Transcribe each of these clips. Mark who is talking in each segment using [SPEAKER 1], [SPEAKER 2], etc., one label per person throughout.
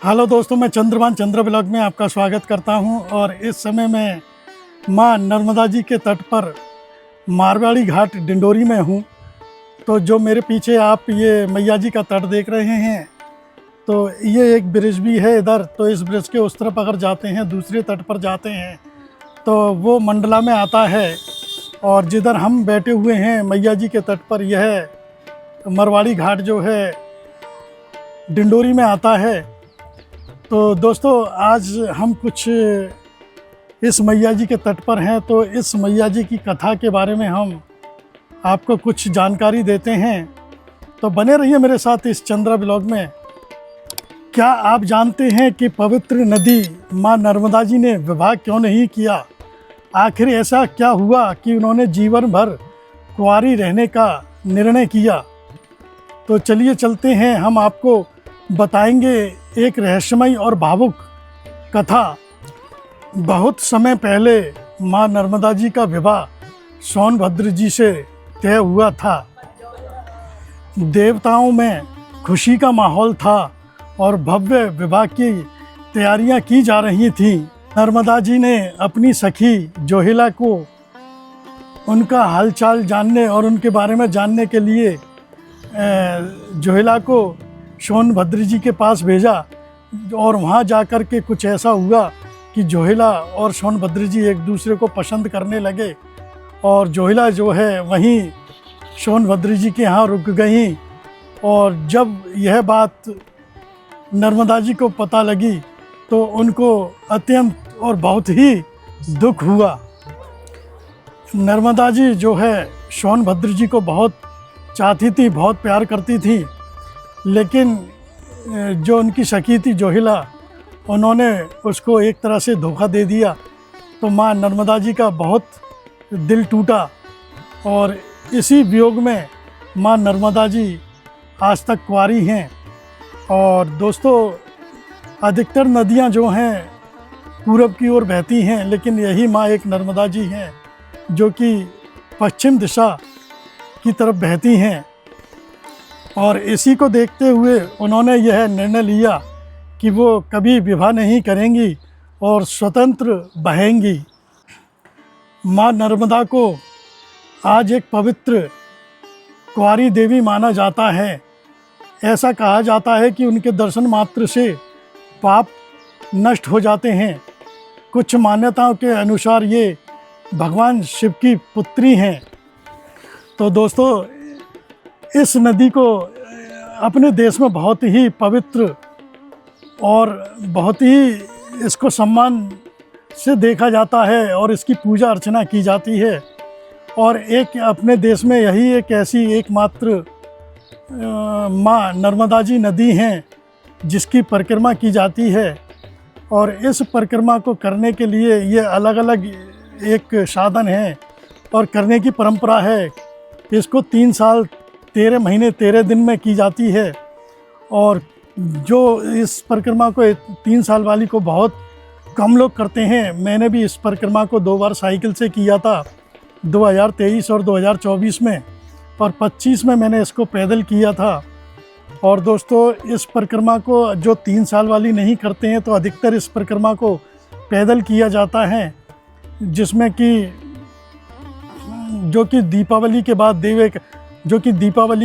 [SPEAKER 1] Hello दोस्तों, मैं चंद्रभान चंद्र blog में आपका स्वागत करता हूं। और इस समय मैं मां नर्मदा जी के तट पर मारवाड़ी घाट डिंडोरी में हूं। तो जो मेरे पीछे आप ये मैया जी का तट देख रहे हैं, तो ये एक ब्रिज भी है इधर। तो इस ब्रिज के उस तरफ अगर जाते हैं, दूसरे तट पर जाते हैं, तो वो मंडला में आता है। और जिधर हम बैठे हुए हैं मैया जी के तट पर, यह मारवाड़ी घाट जो है डिंडोरी में आता है। तो दोस्तों, आज हम कुछ इस मैया जी के तट पर हैं, तो इस मैया जी की कथा के बारे में हम आपको कुछ जानकारी देते हैं। तो बने रहिए मेरे साथ इस चंद्रा ब्लॉग में। क्या आप जानते हैं कि पवित्र नदी मां नर्मदा जी ने विवाह क्यों नहीं किया? आखिर ऐसा क्या हुआ कि उन्होंने जीवन भर कुंवारी रहने का निर्णय किया? तो चलिए चलते हैं, हम आपको बताएंगे एक रहस्यमय और भावुक कथा। बहुत समय पहले मां नर्मदा जी का विवाह सोनभद्र जी से तय हुआ था। देवताओं में खुशी का माहौल था और भव्य विवाह की तैयारियां की जा रही थीं। नर्मदा जी ने अपनी सखी जोहिला को उनका हालचाल जानने और उनके बारे में जानने के लिए जोहिला को सोनभद्र जी के पास भेजा। और वहाँ जाकर के कुछ ऐसा हुआ कि जोहिला और सोनभद्र जी एक दूसरे को पसंद करने लगे। और जोहिला जो है वहीं सोनभद्र जी के यहाँ रुक गई। और जब यह बात नर्मदा जी को पता लगी तो उनको अत्यंत और बहुत ही दुख हुआ। नर्मदा जी जो है सोनभद्र जी को बहुत चाहती थी, बहुत प्यार करती थी। लेकिन जो उनकी सखी थी जोहिला, उन्होंने उसको एक तरह से धोखा दे दिया। तो मां नर्मदा जी का बहुत दिल टूटा और इसी वियोग में मां नर्मदा जी आज तक कुंवारी हैं। और दोस्तों, अधिकतर नदियां जो हैं पूरब की ओर बहती हैं, लेकिन यही मां एक नर्मदा जी हैं जो कि पश्चिम दिशा की तरफ बहती हैं। और इसी को देखते हुए उन्होंने यह निर्णय लिया कि वो कभी विवाह नहीं करेंगी और स्वतंत्र बहेंगी। मां नर्मदा को आज एक पवित्र कुंवारी देवी माना जाता है। ऐसा कहा जाता है कि उनके दर्शन मात्र से पाप नष्ट हो जाते हैं। कुछ मान्यताओं के अनुसार ये भगवान शिव की पुत्री हैं। तो दोस्तों, इस नदी को अपने देश में बहुत ही पवित्र और बहुत ही इसको सम्मान से देखा जाता है और इसकी पूजा अर्चना की जाती है। और एक अपने देश में यही एक ऐसी एकमात्र मां नर्मदा जी नदी हैं जिसकी परिक्रमा की जाती है। और इस परिक्रमा को करने के लिए ये अलग अलग एक साधन है और करने की परंपरा है। इसको 3 साल 13 महीने 13 दिन में की जाती है। और जो इस परिक्रमा को 3 साल वाली को बहुत कम लोग करते हैं। मैंने भी इस परिक्रमा को 2 बार साइकिल से किया था, 2023 और 2024 में, और 25 में मैंने इसको पैदल किया था। और दोस्तों, इस परिक्रमा को जो 3 साल वाली नहीं करते हैं, तो अधिकतर इस परिक्रमा को पैदल किया जाता है, जिसमें कि जो कि दीपावली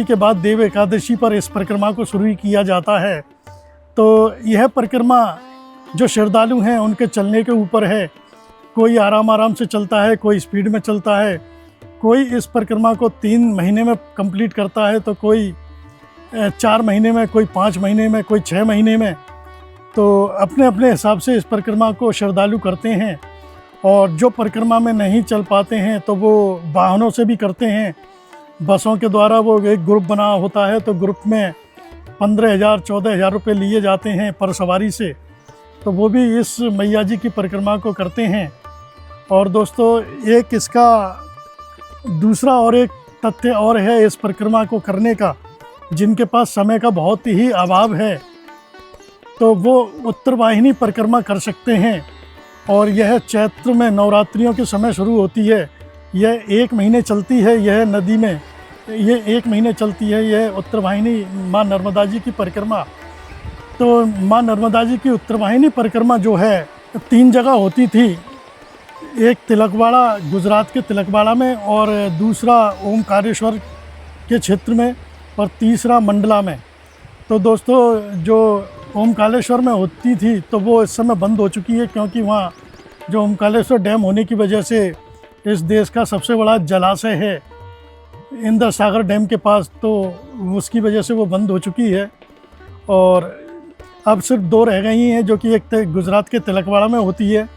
[SPEAKER 1] के बाद देव एकादशी पर इस परिक्रमा को शुरू किया जाता है। तो यह परिक्रमा जो श्रद्धालु हैं उनके चलने के ऊपर है। कोई आराम से चलता है, कोई स्पीड में चलता है। कोई इस परिक्रमा को 3 महीने में कंप्लीट करता है, तो कोई 4 महीने में, कोई 5 महीने में, कोई 6 महीने में। तो अपने अपने हिसाब से इस परिक्रमा को श्रद्धालु करते हैं। और जो परिक्रमा में नहीं चल पाते हैं तो वो वाहनों से भी करते हैं। बसों के द्वारा वो एक ग्रुप बना होता है, तो ग्रुप में 15,000 14,000 रुपये लिए जाते हैं पर सवारी से। तो वो भी इस मैया जी की परिक्रमा को करते हैं। और दोस्तों, एक इसका दूसरा और एक तथ्य और है इस परिक्रमा को करने का। जिनके पास समय का बहुत ही अभाव है, तो वो उत्तरवाहिनी परिक्रमा कर सकते हैं। और यह चैत्र में नवरात्रियों के समय शुरू होती है। यह 1 महीने चलती है। यह नदी में ये 1 महीने चलती है यह उत्तरवाहिनी मां नर्मदा जी की परिक्रमा। तो माँ नर्मदा जी की उत्तरवाहिनी परिक्रमा जो है 3 जगह होती थी। एक तिलकवाड़ा, गुजरात के तिलकवाड़ा में, और दूसरा ओमकारेश्वर के क्षेत्र में, और तीसरा मंडला में। तो दोस्तों जो ओमकारेश्वर में होती थी तो वो इस समय बंद हो चुकी है, क्योंकि वहाँ जो ओमकारेश्वर डैम होने की वजह से इस देश का सबसे बड़ा जलाशय है इंद्र सागर डैम के पास, तो उसकी वजह से वो बंद हो चुकी है। और अब सिर्फ 2 रह गई हैं, जो कि एक गुजरात के तिलकवाड़ा में होती है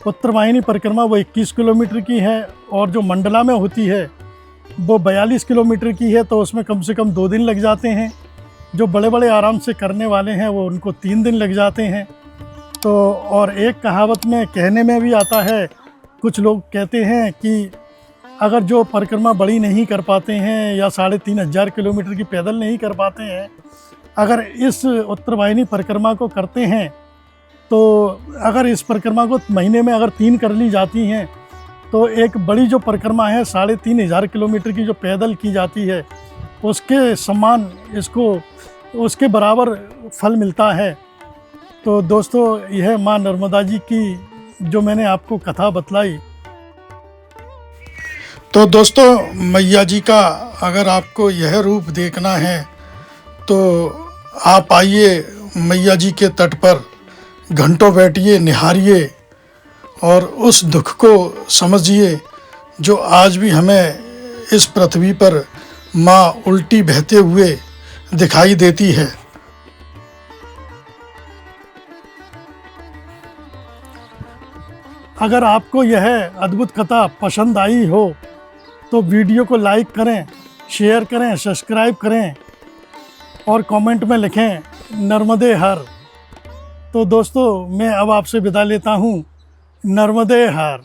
[SPEAKER 1] उत्तरवाहिनी परिक्रमा, वो 21 किलोमीटर की है, और जो मंडला में होती है वो 42 किलोमीटर की है। तो उसमें कम से कम 2 दिन लग जाते हैं। जो बड़े बड़े आराम से करने वाले हैं वो उनको 3 दिन लग जाते हैं। तो और एक कहावत में कहने में भी आता है, कुछ लोग कहते हैं कि अगर जो परिक्रमा बड़ी नहीं कर पाते हैं या 3500 किलोमीटर की पैदल नहीं कर पाते हैं, अगर इस उत्तरवाहिनी परिक्रमा को करते हैं, तो अगर इस परिक्रमा को महीने में अगर 3 कर ली जाती हैं, तो एक बड़ी जो परिक्रमा है 3500 किलोमीटर की जो पैदल की जाती है, उसके समान इसको, उसके बराबर फल मिलता है। तो दोस्तों यह माँ नर्मदा जी की जो मैंने आपको कथा बतलाई। तो दोस्तों मैया जी का अगर आपको यह रूप देखना है तो आप आइए मैया जी के तट पर, घंटों बैठिए, निहारिए और उस दुख को समझिए जो आज भी हमें इस पृथ्वी पर माँ उल्टी बहते हुए दिखाई देती है। अगर आपको यह अद्भुत कथा पसंद आई हो तो वीडियो को लाइक करें, शेयर करें, सब्सक्राइब करें और कमेंट में लिखें नर्मदे हर। तो दोस्तों मैं अब आपसे विदा लेता हूँ। नर्मदे हर।